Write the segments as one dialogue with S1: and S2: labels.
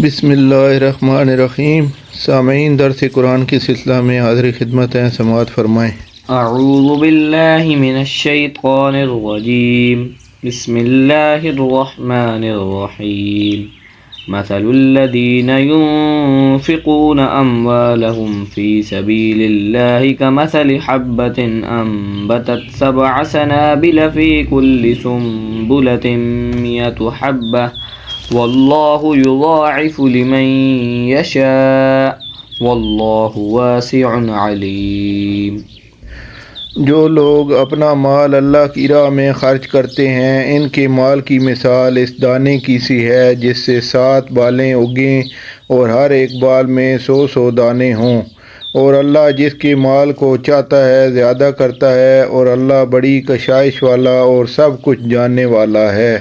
S1: بسم اللہ الرحمن الرحیم۔ سامعین، درس قرآن کی سلسلہ میں حاضر خدمت ہیں، سماعت فرمائیں۔
S2: اعوذ باللہ من الشیطان الرجیم، بسم اللہ الرحمن الرحیم۔ مثل الذین ينفقون اموالهم في سبیل اللہ كمثل حبة انبتت 7 سنابل في كل سنبلة 100 حبة واللہ یضاعف لمن یشاء واللہ واسع علیم۔
S1: جو لوگ اپنا مال اللہ کی راہ میں خرچ کرتے ہیں، ان کے مال کی مثال اس دانے کی سی ہے جس سے 7 بالیں اگیں اور ہر ایک بال میں 100 دانے ہوں، اور اللہ جس کے مال کو چاہتا ہے زیادہ کرتا ہے، اور اللہ بڑی کشائش والا اور سب کچھ جاننے والا ہے۔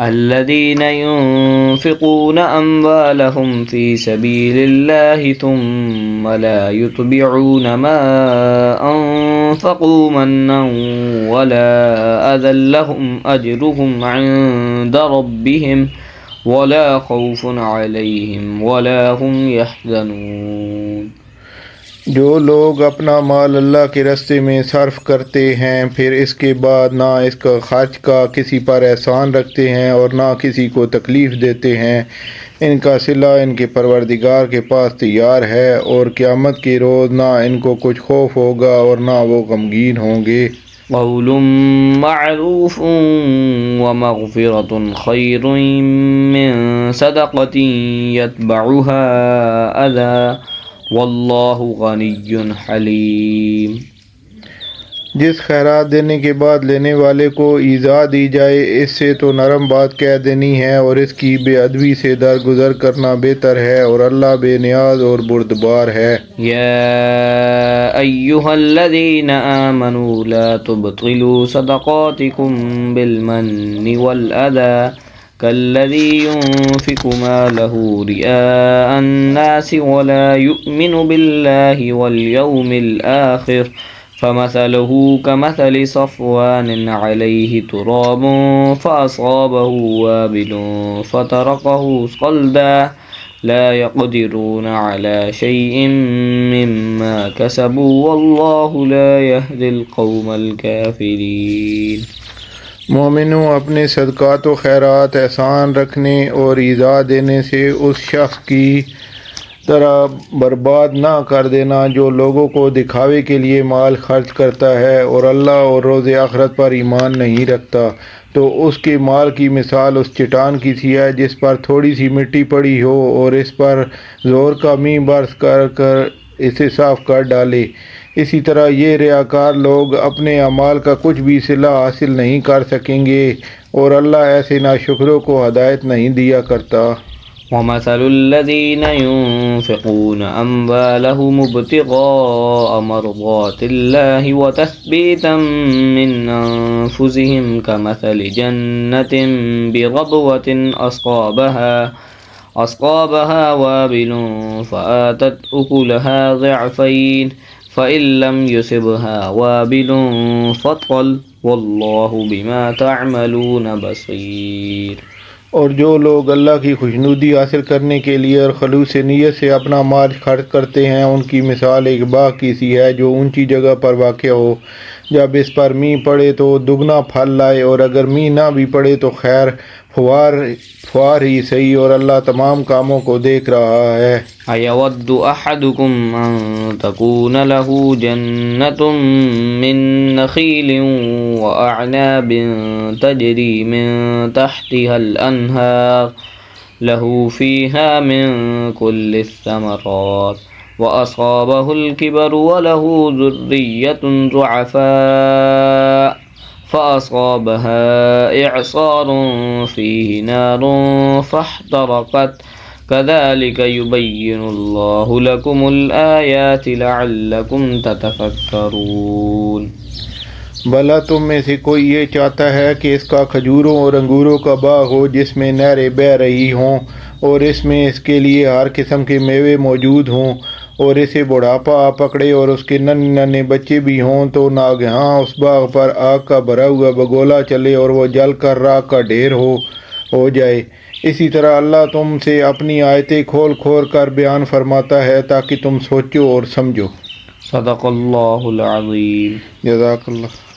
S2: الذين ينفقون أموالهم في سبيل الله ثم لا يتبعون ما أنفقوا منا ولا أذى لهم أجرهم عند ربهم ولا خوف عليهم ولا هم يحزنون۔
S1: جو لوگ اپنا مال اللہ کے راستے میں صرف کرتے ہیں، پھر اس کے بعد نہ اس کا خرچ کا کسی پر احسان رکھتے ہیں اور نہ کسی کو تکلیف دیتے ہیں، ان کا صلہ ان کے پروردگار کے پاس تیار ہے، اور قیامت کے روز نہ ان کو کچھ خوف ہوگا اور نہ وہ غمگین ہوں گے۔
S2: قول معروف ومغفرة خير من صدقة يتبعها أذى واللہ غنی حلیم۔
S1: جس خیرات دینے کے بعد لینے والے کو ایذا دی جائے، اس سے تو نرم بات کہہ دینی ہے، اور اس کی بے ادبی سے درگزر کرنا بہتر ہے، اور اللہ بے نیاز اور بردبار ہے۔
S2: یا ایہا الذین آمنوا لا تبطلوا صدقاتکم بالمن والأذى كالذي ينفق ماله رئاء الناس ولا يؤمن بالله واليوم الآخر فمثله كمثل صفوان عليه تراب فأصابه وابل فتركه صلدا لا يقدرون على شيء مما كسبوا والله لا يهدي القوم الكافرين۔
S1: مومنوں، اپنے صدقات و خیرات احسان رکھنے اور ایذا دینے سے اس شخص کی طرح برباد نہ کر دینا جو لوگوں کو دکھاوے کے لیے مال خرچ کرتا ہے اور اللہ اور روز آخرت پر ایمان نہیں رکھتا، تو اس کے مال کی مثال اس چٹان کی سی ہے جس پر تھوڑی سی مٹی پڑی ہو اور اس پر زور کا مینہ برس کر اسے صاف کر ڈالے۔ اسی طرح یہ ریاکار لوگ اپنے اعمال کا کچھ بھی صلہ حاصل نہیں کر سکیں گے، اور اللہ ایسے ناشکروں کو ہدایت نہیں دیا کرتا۔
S2: وَمَثَلُ الَّذِينَ يُنفِقُونَ أَمْوَالَهُمُ ابْتِغَاءَ مَرْضَاتِ اللَّهِ وَتَثْبِيتًا مِّنْ أَنفُسِهِمْ كَمَثَلِ جَنَّةٍ بِغَضْوَةٍ أَصْقَابَهَا وَابِلٌ فَآتَتْ أُكُلَهَا ضِعْفَيْنِ فَإِن لَّمْ يُصِبْهَا وَابِلٌ فَطَلٌ وَاللَّهُ بِمَا تَعْمَلُونَ بَصِيرٌ۔
S1: اور جو لوگ اللہ کی خوشنودی حاصل کرنے کے لیے اور خلوص نیت سے اپنا مال خرچ کرتے ہیں، ان کی مثال ایک باغ کی سی ہے جو اونچی جگہ پر واقع ہو۔ جب اس پر مینہ پڑے تو دگنا پھل لائے، اور اگر مینہ نہ بھی پڑے تو خیر فوار ہی صحیح، اور اللہ تمام کاموں کو دیکھ رہا ہے۔
S2: أَيَوَدُّ أَحَدُكُمْ أَن تَكُونَ لَهُ جَنَّةٌ مِّن نَخِيلٍ وَأَعْنَابٍ تَجْرِي مِن تَحْتِهَا الْأَنْهَارُ لَهُ فِيهَا مِن كُلِّ الثَّمَرَاتِ وَأَصَابَهُ الْكِبَرُ وَلَهُ ذُرِّيَّةٌ ضُعَفَاءُ فَأَصَابَهَا إِعْصَارٌ فِيهِ نَارٌ فَاحْتَرَقَتْ كَذَلِكَ يُبَيِّنُ اللَّهُ لَكُمُ الْآيَاتِ لَعَلَّكُمْ تَتَفَكَّرُونَ۔
S1: بھلا تم میں سے کوئی یہ چاہتا ہے کہ اس کا کھجوروں اور انگوروں کا باغ ہو جس میں نہریں بہہ رہی ہوں، اور اس میں اس کے لیے ہر قسم کے میوے موجود ہوں، اور اسے بڑھاپا آ پکڑے اور اس کے ننھے ننھے بچے بھی ہوں، تو ناگہاں اس باغ پر آگ کا بھرا ہوا بگولا چلے اور وہ جل کر راکھ کا ڈھیر ہو جائے؟ اسی طرح اللہ تم سے اپنی آیتیں کھول کھول کر بیان فرماتا ہے تاکہ تم سوچو اور سمجھو۔
S2: صدق اللہ العظیم۔
S1: جزاک اللہ۔